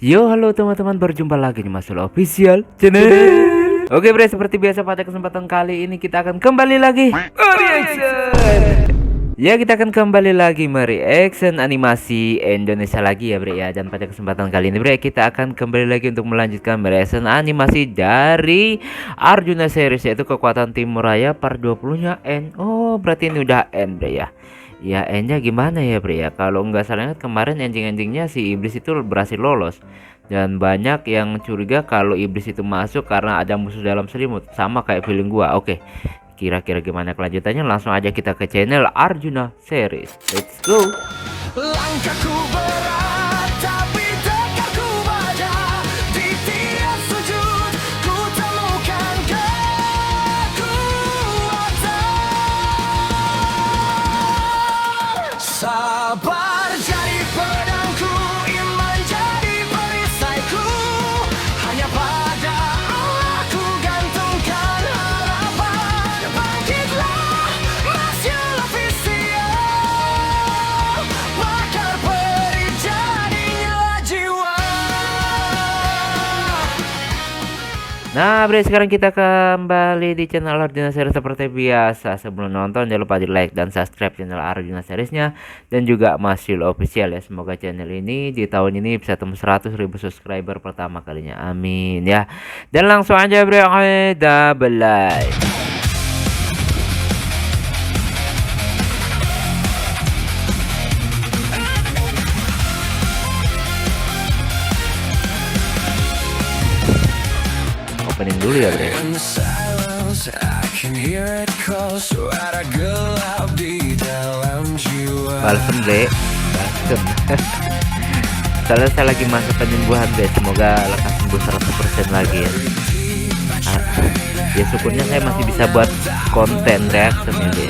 Yo, halo teman-teman, berjumpa lagi di Masul Official Channel. Oke bre, seperti biasa pada kesempatan kali ini kita akan kembali lagi mereaction. Ya, kita akan kembali lagi mereaction animasi Indonesia lagi ya bre ya. Dan pada kesempatan kali ini bre, kita akan kembali lagi untuk melanjutkan mereaction animasi dari Arjuna series, yaitu Kekuatan Timur Raya part 20-nya N. Oh, berarti ini udah N bre ya. Ya endnya gimana ya bre ya, kalau nggak salah ingat kemarin ending-endingnya si iblis itu berhasil lolos. Dan banyak yang curiga kalau iblis itu masuk karena ada musuh dalam selimut, sama kayak feeling gua. Oke, kira-kira gimana kelanjutannya, langsung aja kita ke channel Arjuna series. Let's go. Langkahku berat tapi tekadku baja. Di tiap sujud ku temukan kekuatan. Sabar jadi pedangku, iman jadi perisaiku. Hanya pada Allah ku gantungkan harapan. Bangkitlah Masyul Official, bakar peri jadinya jiwa. Nah bre, sekarang kita kembali di channel Arjuna series seperti biasa. Sebelum nonton jangan lupa di like dan subscribe channel Arjuna seriesnya dan juga Masyul Official ya. Semoga channel ini di tahun ini bisa tembus 100.000 subscriber pertama kalinya, amin ya. Dan langsung aja bre, oke, double like. Opening dulu ya bre. In the silence, I can hear it call. Suara gelap di dalam jiwa. Balsem bre, balsem. Soalnya saya lagi masa penyembuhan bre, semoga lekas sembuh 100% lagi ya. Ya syukurnya saya masih bisa buat konten reaction ya bre.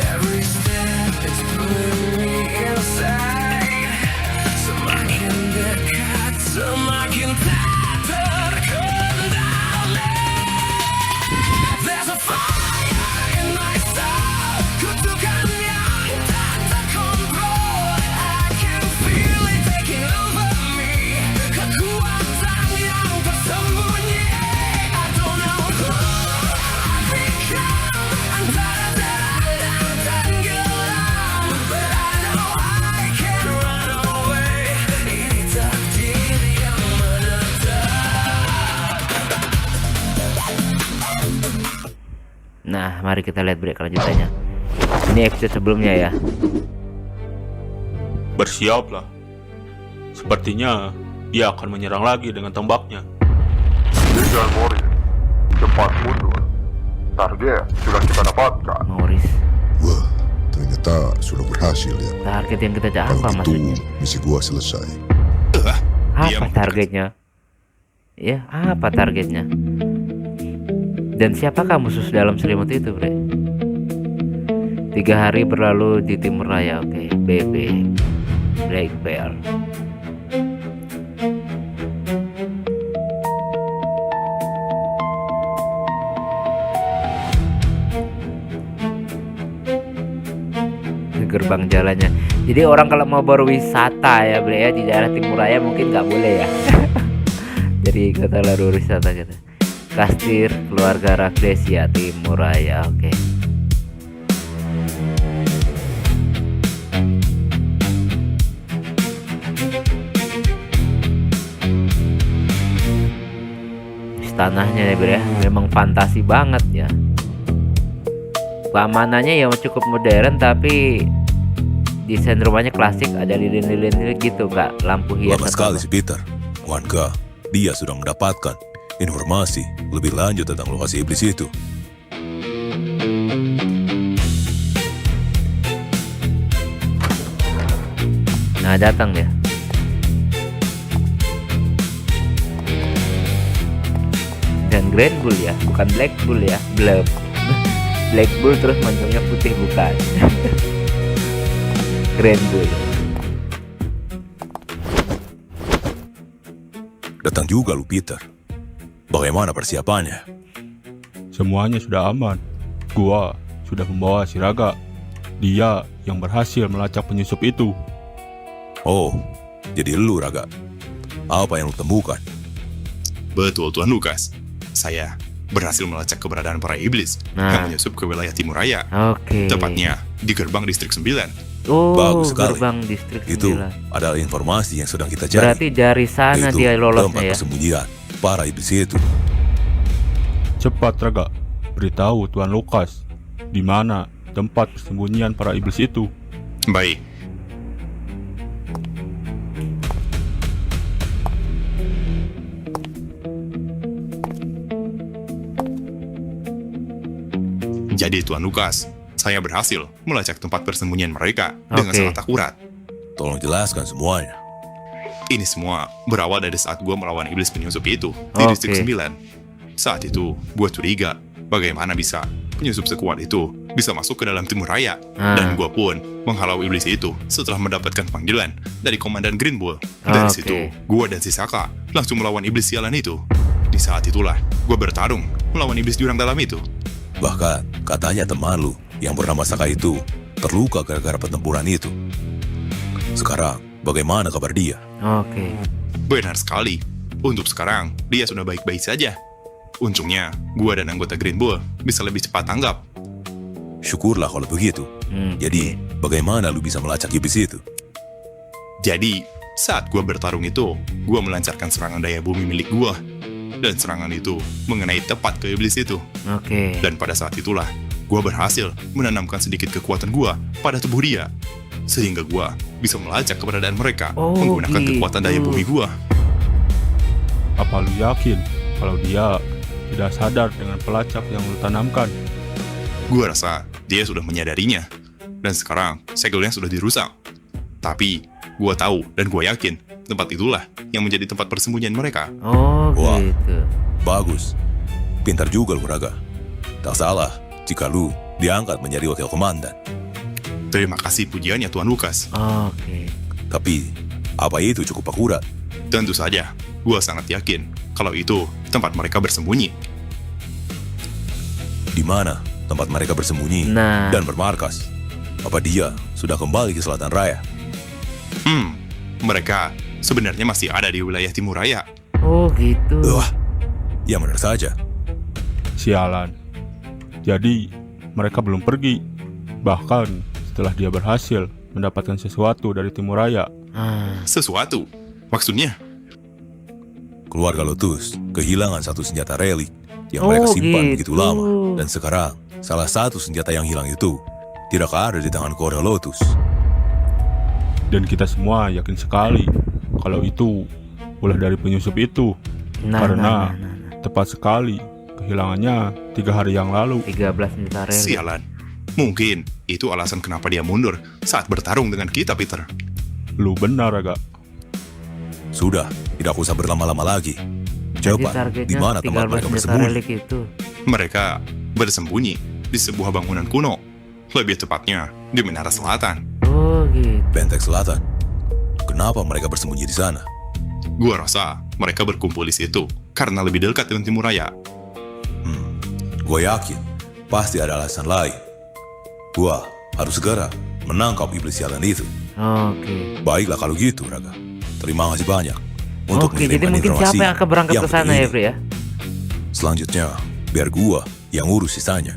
Every step is pulling me inside. Semakin dekat, semakin tak terkendali. There's a fire in my soul, kutukan yang tak terkontrol. I can feel it taking over me, kekuatan yang tersembunyi. I don't know who I become, antara terang dan gelap, but I know I can run away. Ini takdir yang menetap. Nah mari kita lihat bre kelanjutannya. Ini episode sebelumnya ya. Bersiaplah. Sepertinya dia akan menyerang lagi dengan tombaknya. Tinggal Morris, cepat mundur. Target sudah kita dapatkan. Morris, Wah, ternyata sudah berhasil ya. target yang kita cari apa Kalau gitu, maksudnya? misi gua selesai. Apa targetnya? Ya, apa targetnya? Dan siapakah musuh dalam selimut itu, bre? 3 hari berlalu di Timur Raya. Oke, BB Black Bear. Gerbang jalannya. Jadi orang kalau mau berwisata ya bre ya di daerah Timur Raya mungkin nggak boleh ya. Jadi kata lalu wisata gitu. Kastir keluarga Rafflesia Timur Raya. Oke. Tanahnya ya bre ya, memang fantasi banget ya. Keamanannya ya cukup modern tapi desain rumahnya klasik, ada lilin-lilin gitu, nggak lampu hias Lama atau sekali apa. si Peter. Warga, dia sudah mendapatkan informasi lebih lanjut tentang lokasi iblis itu. Nah datang dia. Dan Grand Bull ya, bukan Black Bull ya, Blub. Black Bull terus mancungnya putih bukan. Grand Bull. Datang juga lu Peter. Bagaimana persiapannya? Semuanya sudah aman. Gua sudah membawa si Raga. Dia yang berhasil melacak penyusup itu. Oh, jadi lu Raga. Apa yang lu temukan? Betul Tuan Lukas. Saya berhasil melacak keberadaan para iblis Nah. yang menyusup ke wilayah timur raya. Oke. Tepatnya di gerbang distrik 9. Oh, Bagus sekali. gerbang distrik Itu 9. adalah informasi yang sedang kita cari. Berarti dari sana Yaitu dia tempat lolosnya ya. persembunyian para iblis itu. Cepat Raga, beritahu Tuan Lukas di mana tempat persembunyian para iblis itu. Baik. Jadi Tuan Lukas, saya berhasil melacak tempat persembunyian mereka dengan Oke. sangat akurat. Tolong jelaskan semuanya. Ini semua berawal dari saat gue melawan iblis penyusup itu di Oke. distrik 9. Saat itu, gue curiga bagaimana bisa penyusup sekuat itu bisa masuk ke dalam timur raya. Dan gue pun menghalau iblis itu setelah mendapatkan panggilan dari Komandan Green Bull. Dari Oke. situ, gue dan si Saka langsung melawan iblis sialan itu. Di saat itulah, gue bertarung melawan iblis jurang dalam itu. Bahkan katanya teman lu yang bernama Saka itu terluka gara-gara pertempuran itu. Sekarang, bagaimana kabar dia? Oke. Benar sekali. Untuk sekarang, dia sudah baik-baik saja. Untungnya, gue dan anggota Green Bull bisa lebih cepat tanggap. Syukurlah kalau begitu. Jadi, bagaimana lu bisa melacak iblis itu? Jadi, saat gue bertarung itu, gue melancarkan serangan daya bumi milik gue. Dan serangan itu mengenai tepat ke iblis itu. Oke. Dan pada saat itulah, gue berhasil menanamkan sedikit kekuatan gue pada tubuh dia. Sehingga gue bisa melacak keberadaan mereka Oh, menggunakan gitu. kekuatan daya bumi gue. Apa lu yakin kalau dia tidak sadar dengan pelacak yang lu tanamkan? Gue rasa dia sudah menyadarinya. Dan sekarang segelnya sudah dirusak. Tapi gue tahu dan gue yakin tempat itulah yang menjadi tempat persembunyian mereka. Oh, Wah. gitu. Bagus. Pintar juga lu Raga. Tak salah jika lu diangkat menjadi wakil komandan. Terima kasih pujiannya Tuan Lukas. Oke. Tapi, apa itu cukup akurat? Tentu saja, gue sangat yakin kalau itu tempat mereka bersembunyi. Di mana tempat mereka bersembunyi Nah. dan bermarkas? Apa dia sudah kembali ke selatan raya? Mereka sebenarnya masih ada di wilayah timur raya. Oh, gitu. Wah, ya benar saja. Sialan. Jadi, mereka belum pergi. Bahkan setelah dia berhasil mendapatkan sesuatu dari timur raya. Sesuatu? Maksudnya? Keluarga Lotus kehilangan satu senjata relik yang mereka Oh, simpan gitu. begitu lama. Dan sekarang, salah satu senjata yang hilang itu tidak ada di tangan keluarga Lotus. Dan kita semua yakin sekali kalau itu ulah dari penyusup itu. Karena tepat sekali kehilangannya 3 hari yang lalu. 13 juta relik. Sialan. Mungkin itu alasan kenapa dia mundur saat bertarung dengan kita, Peter. Lu benar agak. Sudah, tidak usah berlama-lama lagi. Jadi Cepat, targetnya di mana tempat 13 mereka juta bersembunyi? relik itu. Mereka bersembunyi di sebuah bangunan kuno. Lebih tepatnya, di Menara Selatan. Oh, gitu. Benteng Selatan. Kenapa mereka bersembunyi di sana? Gua rasa mereka berkumpul di situ karena lebih dekat dengan timur raya. Gue yakin, pasti ada alasan lain. Gua harus segera menangkap iblis sialan itu. Oke. Baiklah kalau gitu, Raga. Terima kasih banyak untuk Oke, jadi mengirimkan mungkin informasi siapa yang akan berangkat yang ke sana penting ya, ini. Bro ya? Selanjutnya, biar gua yang urus sisanya.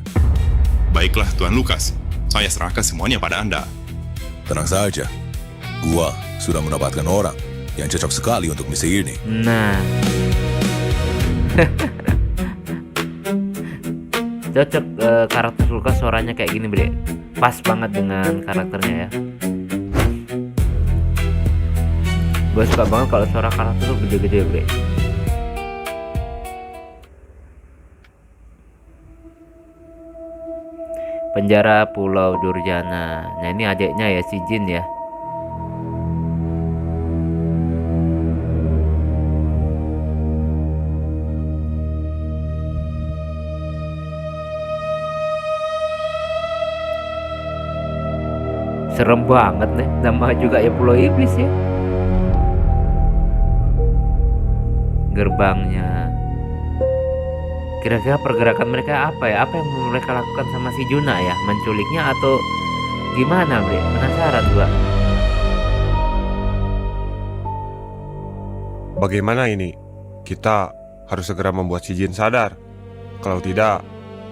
Baiklah, Tuan Lukas. Saya serahkan semuanya pada Anda. Tenang saja, gua sudah mendapatkan orang yang cocok sekali untuk misi ini. Nah. Cocok karakter Lukas suaranya kayak gini, Bre. Pas banget dengan karakternya ya. Gue suka banget kalau suara karakter tuh gede-gede, Bre. Penjara Pulau Durjana. Nah, ini adiknya ya, si Jin ya. Serem banget nih, nama juga ya Pulau Iblis ya. Gerbangnya. Kira-kira pergerakan mereka apa ya? Apa yang mereka lakukan sama si Juna ya? Menculiknya atau Gimana bre? Penasaran gua. Bagaimana ini? Kita harus segera membuat si Jin sadar. Kalau tidak,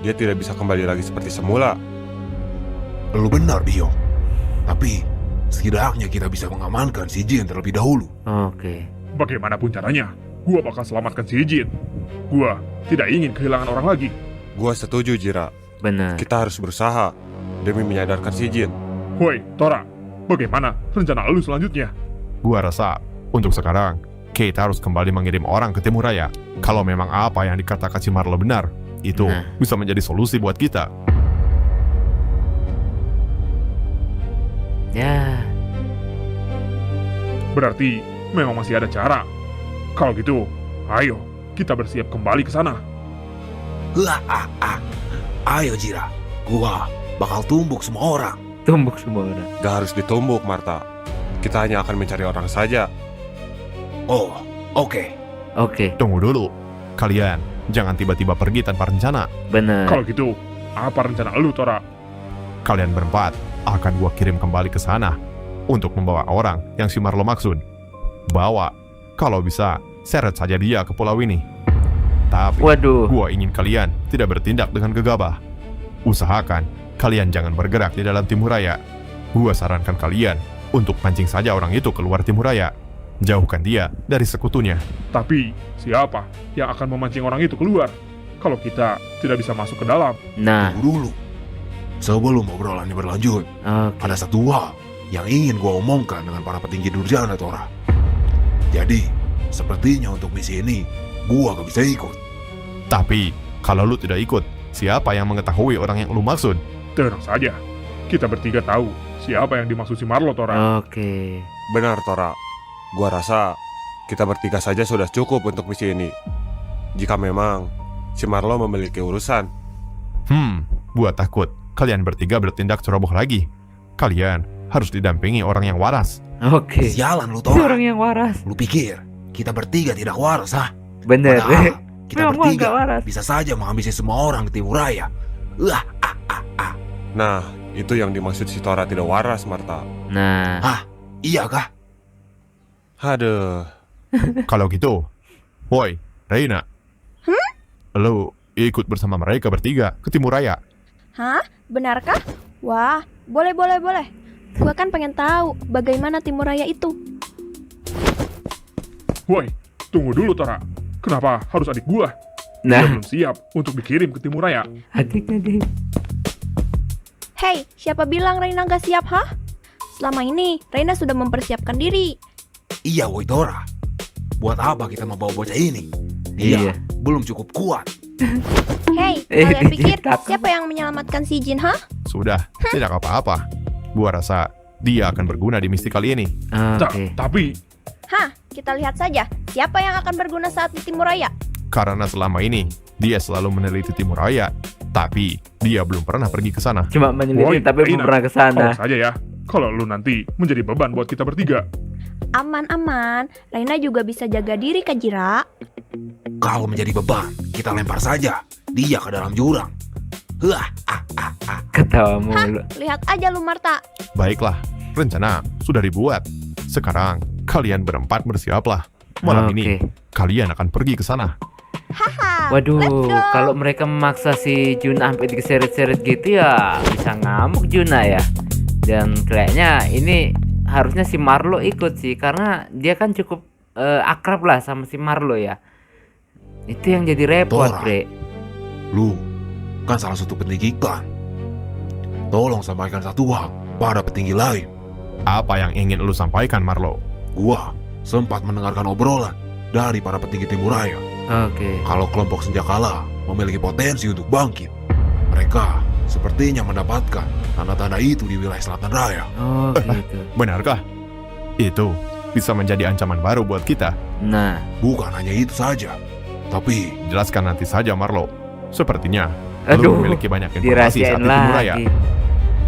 dia tidak bisa kembali lagi seperti semula. Lu benar, Dio. Tapi setidaknya kita bisa mengamankan si Jin terlebih dahulu. Oke. Bagaimanapun caranya, gua bakal selamatkan si Jin. Gua tidak ingin kehilangan orang lagi. Gua setuju, Jira. Benar. Kita harus berusaha demi menyadarkan si Jin. Woi, Tora, bagaimana rencana lu selanjutnya? Gua rasa untuk sekarang kita harus kembali mengirim orang ke Timur Raya. Kalau memang apa yang dikatakan si Marlo benar, itu bisa menjadi solusi buat kita. Ya. Berarti memang masih ada cara. Kalau gitu, ayo kita bersiap kembali ke sana. Ayo Jira, gua bakal tumbuk semua orang. Tumbuk semua orang. Gak harus ditumbuk, Marta. Kita hanya akan mencari orang saja. Oh, oke. Oke. Tunggu dulu, kalian jangan tiba-tiba pergi tanpa rencana. Benar. Kalau gitu, apa rencana lu, Tora? Kalian berempat akan gua kirim kembali ke sana untuk membawa orang yang si Marlo maksud. Bawa, kalau bisa, seret saja dia ke pulau ini. Tapi, Waduh. gua ingin kalian tidak bertindak dengan gegabah. Usahakan kalian jangan bergerak di dalam Timur Raya. Gua sarankan kalian untuk pancing saja orang itu keluar Timur Raya. Jauhkan dia dari sekutunya. Tapi, siapa yang akan memancing orang itu keluar? Kalau kita tidak bisa masuk ke dalam. Nah. Tunggu dulu. Sebelum obrolan ini berlanjut, Oke. ada satu hal yang ingin gua omongkan dengan para petinggi Durjana, Tora. Jadi, sepertinya untuk misi ini, gua gak bisa ikut. Tapi, kalau lu tidak ikut, siapa yang mengetahui orang yang lu maksud? Tenang saja, kita bertiga tahu siapa yang dimaksud si Marlo, Tora. Oke. Benar, Tora. Gua rasa kita bertiga saja sudah cukup untuk misi ini. Jika memang si Marlo memiliki urusan. Gua takut kalian bertiga bertindak ceroboh lagi. Kalian harus didampingi orang yang waras. Oke. Sialan lu, Tora. Orang yang waras. Lu pikir kita bertiga tidak waras, ha? Bener. Padahal kita Memang bertiga nggak waras. bisa saja menghabisi semua orang di Timur Raya. Nah, itu yang dimaksud si Tora tidak waras, Marta. Nah. Iya kah? Aduh. Kalau gitu, woi, Reina. Lu ikut bersama mereka bertiga ke Timur Raya. Hah? Benarkah? Wah, boleh. Gua kan pengen tahu bagaimana Timur Raya itu. Woi, tunggu dulu, Tora. Kenapa harus adik gua? Nah. Dia belum siap untuk dikirim ke Timur Raya. Adik. Hei, siapa bilang Reina gak siap, hah? Selama ini, Reina sudah mempersiapkan diri. Iya, woi Tora. Buat apa kita membawa bocah ini? Dia Iya. belum cukup kuat. Hei, kalian pikir takut. siapa yang menyelamatkan si Jin, hah? Sudah, tidak apa-apa. Gua rasa dia akan berguna di misi kali ini. Oke. Tapi, Hah, kita lihat saja siapa yang akan berguna saat di Timur Raya. Karena selama ini, dia selalu meneliti Timur Raya. Tapi, dia belum pernah pergi ke sana. Cuma woi, meneliti tapi belum Reina, pernah ke sana. awas saja ya. Kalau lu nanti menjadi beban buat kita bertiga. Aman. Reina juga bisa jaga diri, Kak Jira. Kalau menjadi beban, kita lempar saja dia ke dalam jurang. Ketawa mulu. Lihat aja lu, Marta. Baiklah, rencana sudah dibuat. Sekarang, kalian berempat bersiaplah. Malam ini, kalian akan pergi ke sana. Haha. Waduh, kalau mereka memaksa si Juna sampai diseret-seret gitu ya bisa ngamuk Juna ya. Dan kayaknya ini harusnya si Marlo ikut sih, karena dia kan cukup akrab lah sama si Marlo ya. Itu yang jadi repot, Tora. Bre. Lu kan salah satu petinggi klan. Tolong sampaikan satu hal pada petinggi lain. Apa yang ingin lu sampaikan, Marlo? Gua sempat mendengarkan obrolan dari para petinggi Timur Raya. Oke. Kalau kelompok Senjakala memiliki potensi untuk bangkit, mereka sepertinya mendapatkan tanda-tanda itu di wilayah Selatan Raya. Oh gitu. Benarkah? Itu bisa menjadi ancaman baru buat kita. Nah, Bukan hanya itu saja, tapi Jelaskan nanti saja, Marlo. Sepertinya aduh, lu memiliki banyak informasi saat dirahasiain di Timur Raya. lagi.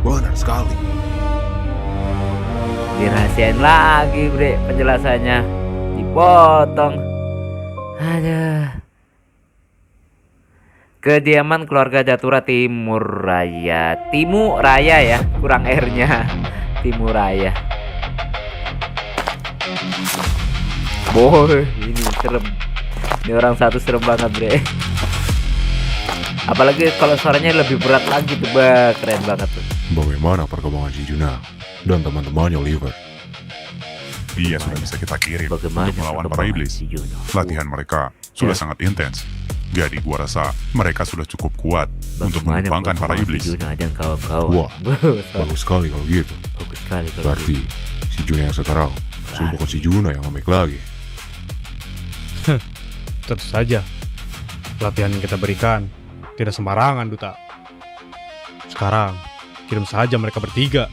benar sekali. Dirahasiain lagi, Bre, penjelasannya. Dipotong. Aduh. Kediaman keluarga Datura Timur Raya. Timur Raya ya, kurang R-nya. Timur Raya. Boy, ini serem. Ini orang satu serem banget, bre. Apalagi kalau suaranya lebih berat lagi tuh, bah, keren banget tuh. Bagaimana perkembangan si Juna dan teman-temannya Oliver? Dia sudah bisa kita kirim Bagaimana untuk melawan para perkembangan iblis. si Juno? Latihan mereka sudah sangat intens. Jadi gua rasa mereka sudah cukup kuat untuk Bagaimana menumpangkan para perkembangan iblis. si Juno dan kawan-kawan? Wah, bagus sekali kalau gitu. Bagus sekali kalau Berarti gitu. si Juna yang sekarang sudah bukan si Juna yang ngemek lagi. Tentu saja, latihan yang kita berikan tidak sembarangan, Duta. Sekarang, kirim saja mereka bertiga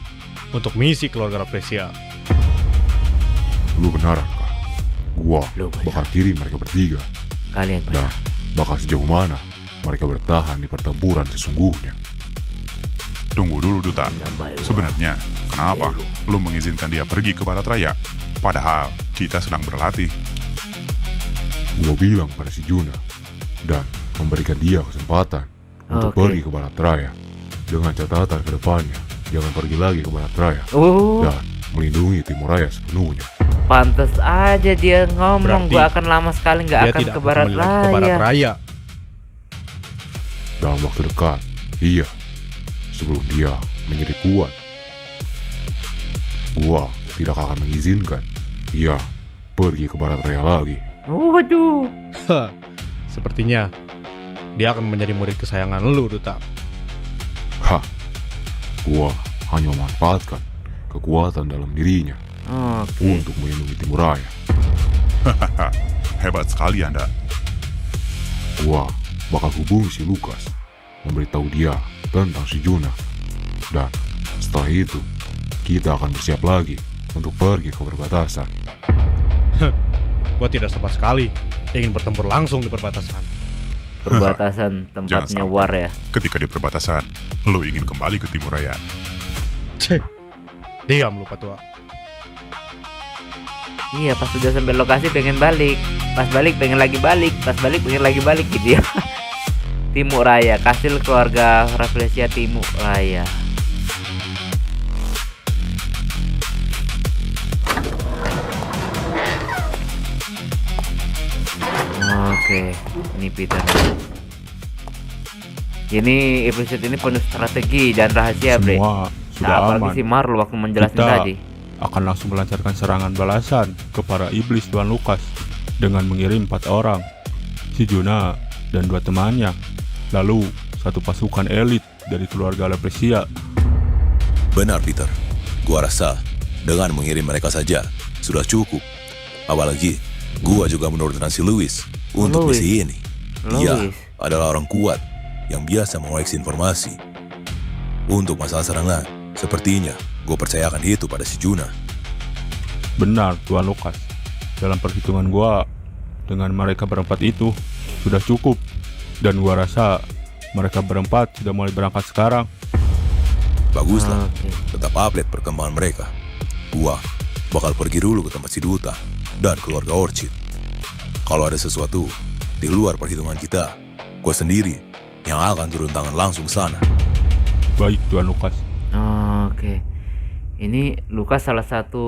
untuk misi keluarga Rafflesia. Lu benaran kah? Gua Lu benar. bakal kirim mereka bertiga. Kalian Dan benar. bakal sejauh mana mereka bertahan di pertempuran sesungguhnya. Tunggu dulu, Duta. Baik. Sebenarnya, kenapa lu mengizinkan dia pergi ke Barat Raya? Padahal kita sedang berlatih. Gua bilang pada si Juna dan memberikan dia kesempatan untuk Oke. pergi ke Barat Raya dengan catatan ke depannya jangan pergi lagi ke Barat Raya Oh, dan melindungi Timur Raya sepenuhnya. pantas aja dia ngomong Berarti gua akan lama sekali nggak Dia akan tidak ke akan Barat kembali lagi ke Barat Raya. Raya. Dalam waktu dekat, iya, sebelum dia menjadi kuat. Gua tidak akan mengizinkan dia pergi ke Barat Raya lagi. Waduh. Hah, sepertinya dia akan menjadi murid kesayangan lu, Duta. Hah, gua hanya memanfaatkan kekuatan dalam dirinya Oke. untuk melindungi Timur Raya. Hebat sekali Anda. Gua bakal hubungi si Lukas, memberitahu dia tentang si Juna. Dan setelah itu, kita akan bersiap lagi untuk pergi ke perbatasan. Gua tidak sama sekali ingin bertempur langsung di perbatasan. Perbatasan Jangan tempatnya sampai. war ya. Ketika di perbatasan, lu ingin kembali ke Timur Raya. Cek, diam lu, Patua. Iya, pas sudah sampai lokasi pengen balik. Pas balik pengen lagi balik. Pas balik pengen lagi balik gitu ya. Timur Raya, kastil keluarga Rafflesia Timur Raya. Oke, ini Peter. Ini episode ini penuh strategi dan rahasia, Bre. Semua sudah Nah, apalagi aman. si Marlo waktu menjelaskan Kita tadi. akan langsung melancarkan serangan balasan ke para iblis Tuan Lukas dengan mengirim 4 orang, si Juna dan 2 temannya, lalu 1 pasukan elit dari keluarga Rafflesia. Benar, Peter. Gua rasa dengan mengirim mereka saja sudah cukup. Apalagi gua juga menurunkan si Louis untuk Louis. misi ini. Dia Louis. adalah orang kuat yang biasa mengoleksi informasi. Untuk masalah serangan, sepertinya gue percayakan itu pada si Juna. Benar, Tuan Lukas. Dalam perhitungan gua, dengan mereka berempat itu sudah cukup. Dan gua rasa mereka berempat sudah mulai berangkat sekarang. Baguslah, Oke. tetap update perkembangan mereka. Gua bakal pergi dulu ke tempat si Duta dan keluarga Orchid. Kalau ada sesuatu di luar perhitungan kita, gue sendiri yang akan turun tangan langsung ke sana. Baik, Tuan Lukas. Oke. Ini Lukas salah satu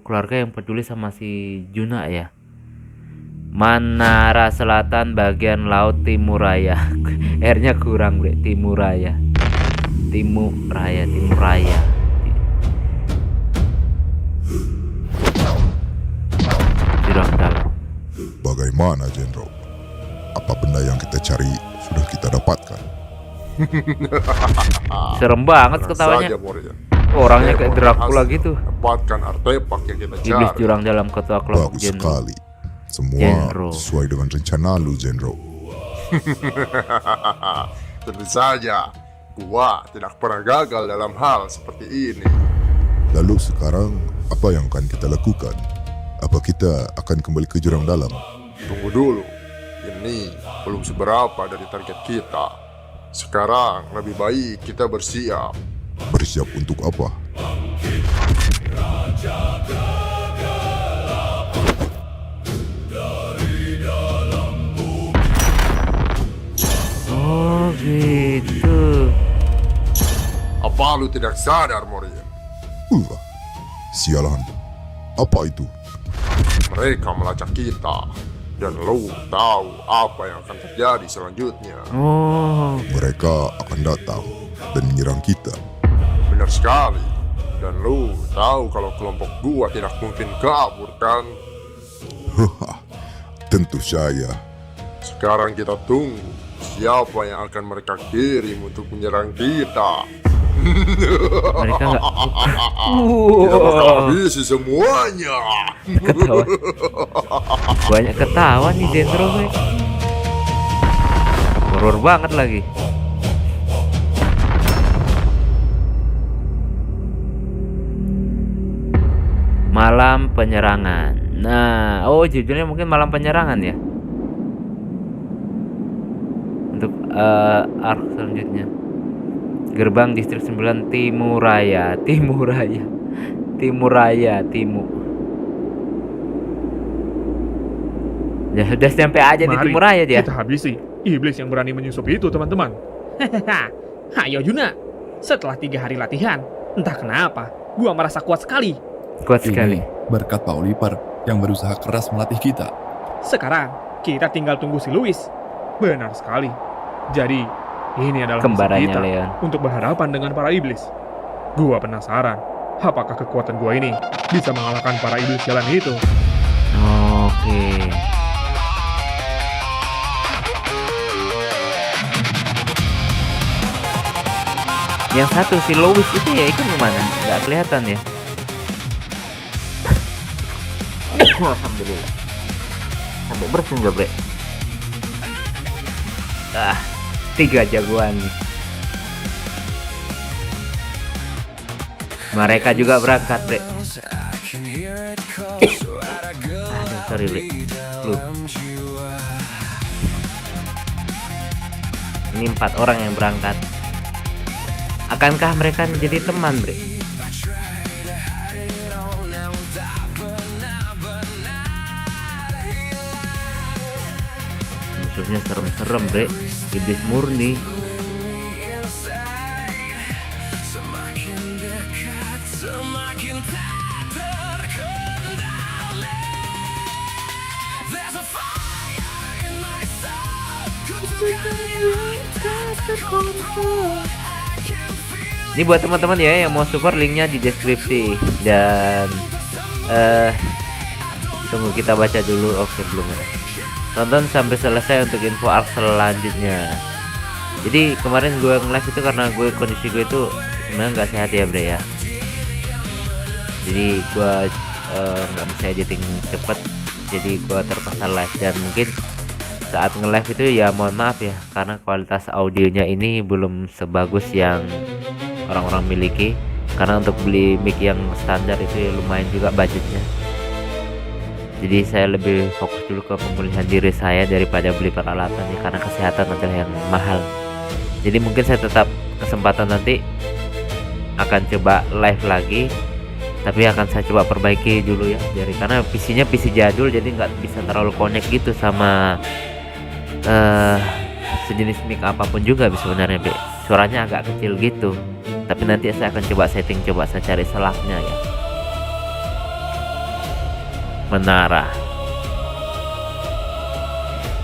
keluarga yang peduli sama si Juna ya. Manara Selatan bagian laut Timur Raya. R-nya kurang, Bre. Timur Raya. Timur Raya, Timur Raya. Jurang dalam. Bagaimana, Jenderal? Apa benda yang kita cari sudah kita dapatkan? Serem banget ketawanya. Saja, Morian. Orangnya kayak Saya Dracula berhasil gitu. Dapatkan artefak yang kita Iblis cari. jurang dalam ketua kelompok Bagus Jenderal. sekali. Semua Jenderal. sesuai dengan rencana lu, Jenderal. Tentu saja, gua tidak pernah gagal dalam hal seperti ini. Lalu sekarang, apa yang akan kita lakukan? Apa kita akan kembali ke jurang dalam? Tunggu dulu, ini belum seberapa dari target kita. Sekarang lebih baik kita bersiap. Bersiap untuk apa? terlalu tidak sadar, Morin. Sialan. Apa itu? Mereka melacak kita. Dan lo tahu apa yang akan terjadi selanjutnya. Oh. Mereka akan datang dan menyerang kita. Benar sekali. Dan lo tahu kalau kelompok gua tidak mungkin kabur, kan? Tentu saya. Sekarang kita tunggu siapa yang akan mereka kirim untuk menyerang kita. Mereka nggak. Kita bakal habisi semuanya. Ketawa. Banyak ketawa nih Dendro, gue. Horor banget lagi. Malam penyerangan. Nah, oh judulnya mungkin malam penyerangan ya. Untuk arc selanjutnya. Gerbang Distrik 9 Timuraya. Ya sudah sampai aja di Mari Timuraya dia. kita habisi iblis yang berani menyusup itu, teman-teman. Ayo Juna, setelah 3 hari latihan, entah kenapa, gua merasa kuat sekali. Kuat sekali. Berkat Pak Oliver yang berusaha keras melatih kita. Sekarang, kita tinggal tunggu si Louis. Benar sekali. Jadi, ini adalah misi Kembarannya kita Leon. untuk berhadapan dengan para iblis. Gua penasaran, apakah kekuatan gua ini bisa mengalahkan para iblis jalan itu? Oke. Yang satu si Louis itu ya ikut kemana? Nggak kelihatan ya. Alhamdulillah. Sampai bersih nggak bre? 3 jagoan nih. Mereka juga berangkat bre. Aduh, sorry bre. Lu. Ini 4 orang yang berangkat. Akankah mereka menjadi teman bre? Musuhnya serem-serem bre. Iblis murni. Ini buat teman-teman ya yang mau support, linknya di deskripsi. Dan tunggu kita baca dulu. Oke, belum ya. Tonton sampai selesai untuk info arc selanjutnya. Jadi kemarin gue nge-live itu karena kondisi gue itu sebenarnya nggak sehat ya bre ya. Jadi gue nggak bisa editing cepet. Jadi gue terpaksa live, dan mungkin saat nge-live itu ya mohon maaf ya, karena kualitas audionya ini belum sebagus yang orang-orang miliki. Karena untuk beli mic yang standar itu ya lumayan juga budgetnya. Jadi saya lebih fokus dulu ke pemulihan diri saya daripada beli peralatan ya, karena kesehatan adalah yang mahal. Jadi mungkin saya tetap kesempatan nanti akan coba live lagi, tapi akan saya coba perbaiki dulu ya, dari karena PC-nya PC jadul, jadi nggak bisa terlalu connect gitu sama sejenis mic apapun juga sebenarnya, suaranya agak kecil gitu. Tapi nanti saya akan coba setting, coba saya cari selapnya ya. Menara,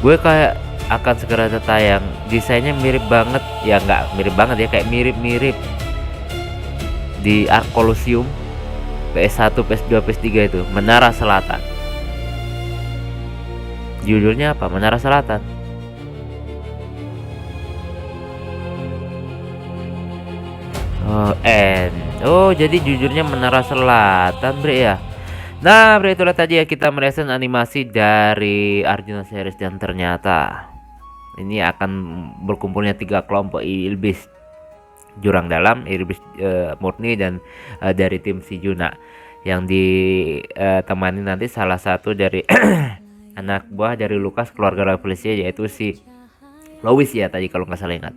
gue kayak akan segera tayang. Desainnya mirip banget ya, nggak mirip banget ya, kayak mirip-mirip di Arc Colosseum PS1, PS2, PS3 itu. Menara Selatan, judulnya apa? Menara Selatan. Oh jadi judulnya Menara Selatan bre ya. Nah, itulah tadi ya kita mereaction animasi dari Arjuna series, dan ternyata ini akan berkumpulnya 3 kelompok iblis jurang dalam, iblis murni, dan dari tim si Juna yang ditemani nanti salah satu dari anak buah dari Lukas, keluarga Felicia, yaitu si Louis ya tadi kalau nggak salah ingat.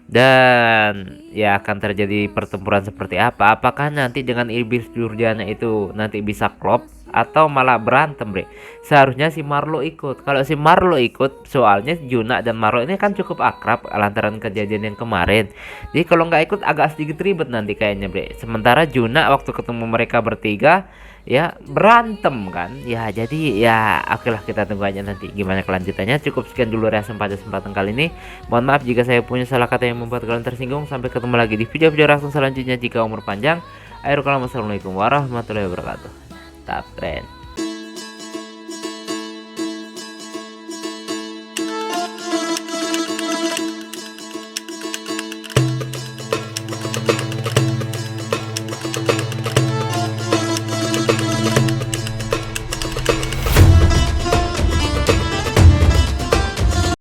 Dan ya akan terjadi pertempuran seperti apa? Apakah nanti dengan iblis Durjana itu nanti bisa klop atau malah berantem, Bre. Seharusnya si Marlo ikut. Kalau si Marlo ikut, soalnya Juna dan Marlo ini kan cukup akrab lantaran kejadian yang kemarin. Jadi kalau nggak ikut agak sedikit ribet nanti kayaknya, Bre. Sementara Juna waktu ketemu mereka bertiga ya berantem kan. Ya jadi ya oke lah, kita tunggu aja nanti gimana kelanjutannya. Cukup sekian dulu reaksi pada kesempatan kali ini. Mohon maaf jika saya punya salah kata yang membuat kalian tersinggung. Sampai ketemu lagi di video-video reaksi selanjutnya jika umur panjang. Akhirul kalam, wassalamualaikum warahmatullahi wabarakatuh. Tapren.